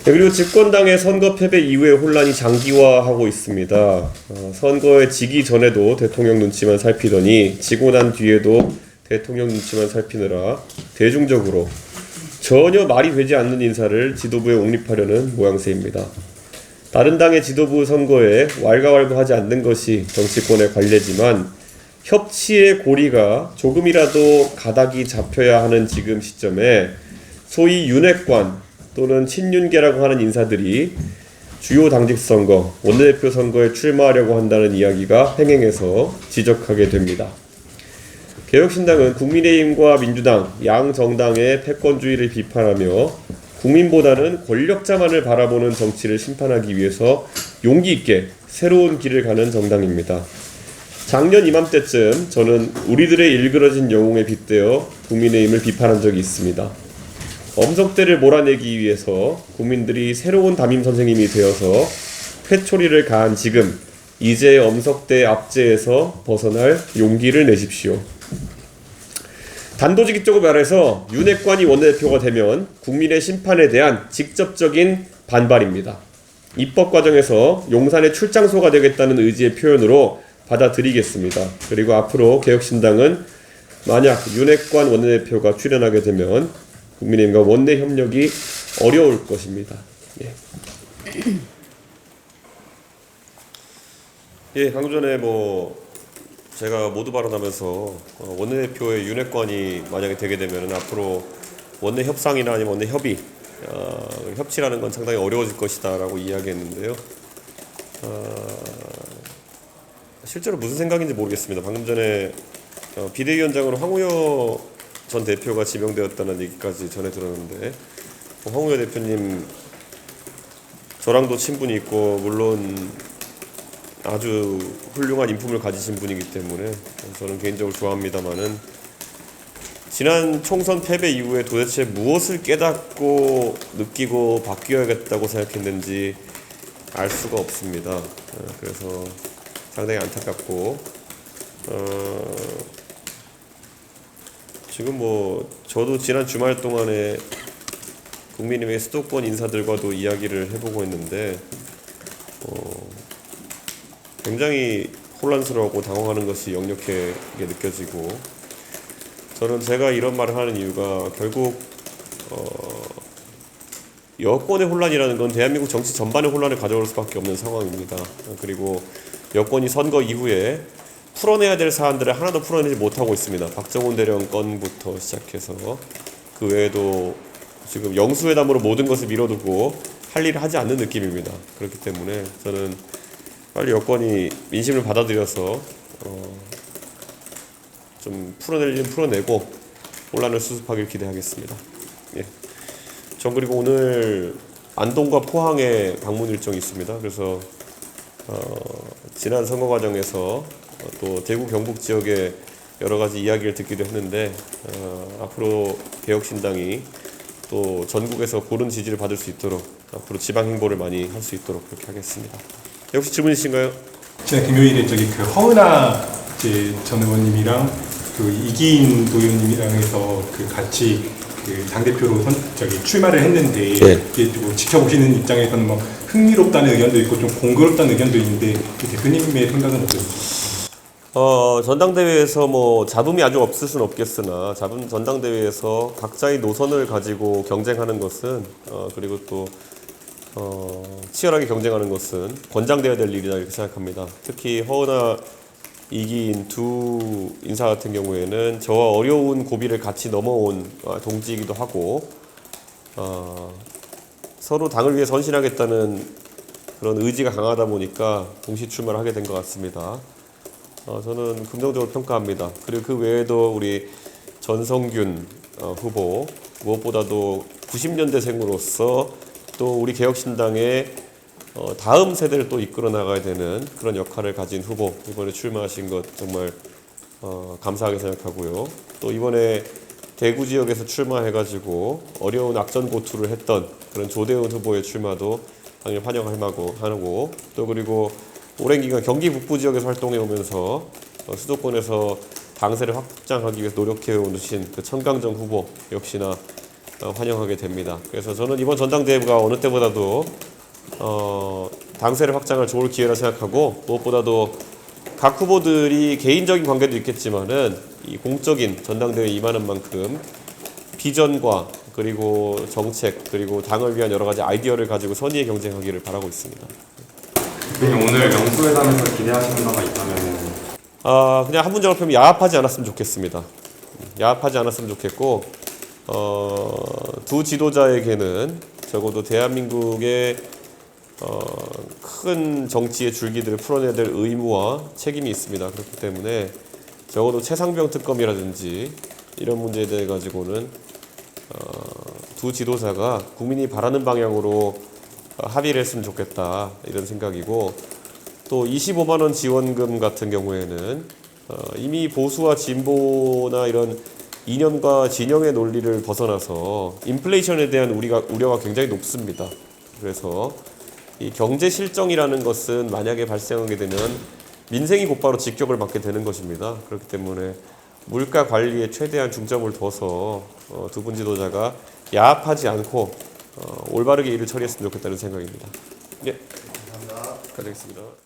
그리고 집권당의 선거 패배 이후에 혼란이 장기화하고 있습니다. 선거에 지기 전에도 대통령 눈치만 살피더니 지고 난 뒤에도 대통령 눈치만 살피느라 대중적으로 전혀 말이 되지 않는 인사를 지도부에 옹립하려는 모양새입니다. 다른 당의 지도부 선거에 왈가왈부하지 않는 것이 정치권의 관례지만 협치의 고리가 조금이라도 가닥이 잡혀야 하는 지금 시점에 소위 윤핵관 또는 친윤계라고 하는 인사들이 주요 당직 선거, 원내대표 선거에 출마하려고 한다는 이야기가 횡행해서 지적하게 됩니다. 개혁신당은 국민의힘과 민주당, 양 정당의 패권주의를 비판하며 국민보다는 권력자만을 바라보는 정치를 심판하기 위해서 용기 있게 새로운 길을 가는 정당입니다. 작년 이맘때쯤 저는 우리들의 일그러진 영웅에 빗대어 국민의힘을 비판한 적이 있습니다. 엄석대를 몰아내기 위해서 국민들이 새로운 담임 선생님이 되어서 회초리를 가한 지금 이제 엄석대 압제에서 벗어날 용기를 내십시오. 단도직입적으로 말해서 윤핵관이 원내대표가 되면 국민의 심판에 대한 직접적인 반발입니다. 입법 과정에서 용산의 출장소가 되겠다는 의지의 표현으로 받아들이겠습니다. 그리고 앞으로 개혁신당은 만약 윤핵관 원내대표가 출연하게 되면 국민의힘과 원내 협력이 어려울 것입니다. 방금 전에 제가 모두 발언하면서 원내대표의 윤핵관이 만약에 되게 되면 앞으로 원내 협상이나 아니면 원내 협의, 협치라는 건 상당히 어려워질 것이다 라고 이야기했는데요. 실제로 무슨 생각인지 모르겠습니다. 방금 전에 비대위원장으로 황우여 전 대표가 지명되었다는 얘기까지 전해 들었는데 황우여 대표님 저랑도 친분이 있고 물론 아주 훌륭한 인품을 가지신 분이기 때문에 저는 개인적으로 좋아합니다만은 지난 총선 패배 이후에 도대체 무엇을 깨닫고 느끼고 바뀌어야겠다고 생각했는지 알 수가 없습니다. 그래서 상당히 안타깝고 지금 저도 지난 주말 동안에 국민의힘의 수도권 인사들과도 이야기를 해보고 있는데 굉장히 혼란스러워하고 당황하는 것이 역력하게 느껴지고 저는 제가 이런 말을 하는 이유가 결국 여권의 혼란이라는 건 대한민국 정치 전반의 혼란을 가져올 수밖에 없는 상황입니다. 그리고 여권이 선거 이후에 풀어내야 될 사안들을 하나도 풀어내지 못하고 있습니다. 박정훈 대령 건부터 시작해서 그 외에도 지금 영수회담으로 모든 것을 밀어두고 할 일을 하지 않는 느낌입니다. 그렇기 때문에 저는 빨리 여권이 민심을 받아들여서 좀 풀어낼 일은 풀어내고 혼란을 수습하길 기대하겠습니다. 전 그리고 오늘 안동과 포항에 방문 일정이 있습니다. 그래서 지난 선거 과정에서 또 대구 경북 지역의 여러 가지 이야기를 듣기도 했는데 앞으로 개혁신당이 또 전국에서 고른 지지를 받을 수 있도록 앞으로 지방 행보를 많이 할 수 있도록 그렇게 하겠습니다. 혹시 질문 있으신가요? 지난 금요일에 허은하 전 의원님이랑 이기인 도의원님이랑 해서 같이 당대표로 출마를 했는데 이게 지켜보시는 입장에서는 흥미롭다는 의견도 있고 좀 공교롭다는 의견도 있는데 대표님의 생각은 어떠세요? 전당대회에서 잡음이 아주 없을 수는 없겠으나 전당대회에서 각자의 노선을 가지고 경쟁하는 것은 그리고 또 치열하게 경쟁하는 것은 권장되어야 될 일이다 이렇게 생각합니다. 특히 허은하, 이기인 두 인사 같은 경우에는 저와 어려운 고비를 같이 넘어온 동지이기도 하고 서로 당을 위해 선신하겠다는 그런 의지가 강하다 보니까 동시 출마를 하게 된 것 같습니다. 저는 긍정적으로 평가합니다. 그리고 그 외에도 우리 전성균 후보 무엇보다도 90년대생으로서 또 우리 개혁신당의 다음 세대를 또 이끌어 나가야 되는 그런 역할을 가진 후보 이번에 출마하신 것 정말 감사하게 생각하고요. 또 이번에 대구 지역에서 출마해가지고 어려운 악전고투를 했던 그런 조대훈 후보의 출마도 당연히 환영할 하고 또 그리고 오랜 기간 경기 북부 지역에서 활동해 오면서 수도권에서 당세를 확장하기 위해서 노력해 오신 그 천강정 후보 역시나 환영하게 됩니다. 그래서 저는 이번 전당대회가 어느 때보다도 당세를 확장할 좋을 기회라 생각하고, 무엇보다도 각 후보들이 개인적인 관계도 있겠지만은 이 공적인 전당대회에 임하는 만큼 비전과 그리고 정책 그리고 당을 위한 여러 가지 아이디어를 가지고 선의의 경쟁하기를 바라고 있습니다. 대표님 오늘 영수회담에서 기대하시는 바가 있다면 그냥 한 문장으로 표현하면 야합하지 않았으면 좋겠습니다. 야합하지 않았으면 좋겠고, 두 지도자에게는 적어도 대한민국의 큰 정치의 줄기들을 풀어내야 될 의무와 책임이 있습니다. 그렇기 때문에 적어도 최상병 특검이라든지 이런 문제에 대해 가지고는 두 지도자가 국민이 바라는 방향으로 합의를 했으면 좋겠다, 이런 생각이고, 또 25만 원 지원금 같은 경우에는 이미 보수와 진보나 이런 이념과 진영의 논리를 벗어나서 인플레이션에 대한 우려가 굉장히 높습니다. 그래서 이 경제 실정이라는 것은 만약에 발생하게 되면 민생이 곧바로 직격을 맞게 되는 것입니다. 그렇기 때문에 물가 관리에 최대한 중점을 둬서 두 분 지도자가 야합하지 않고 올바르게 일을 처리했으면 좋겠다는 생각입니다. 예, 감사합니다. 가겠습니다.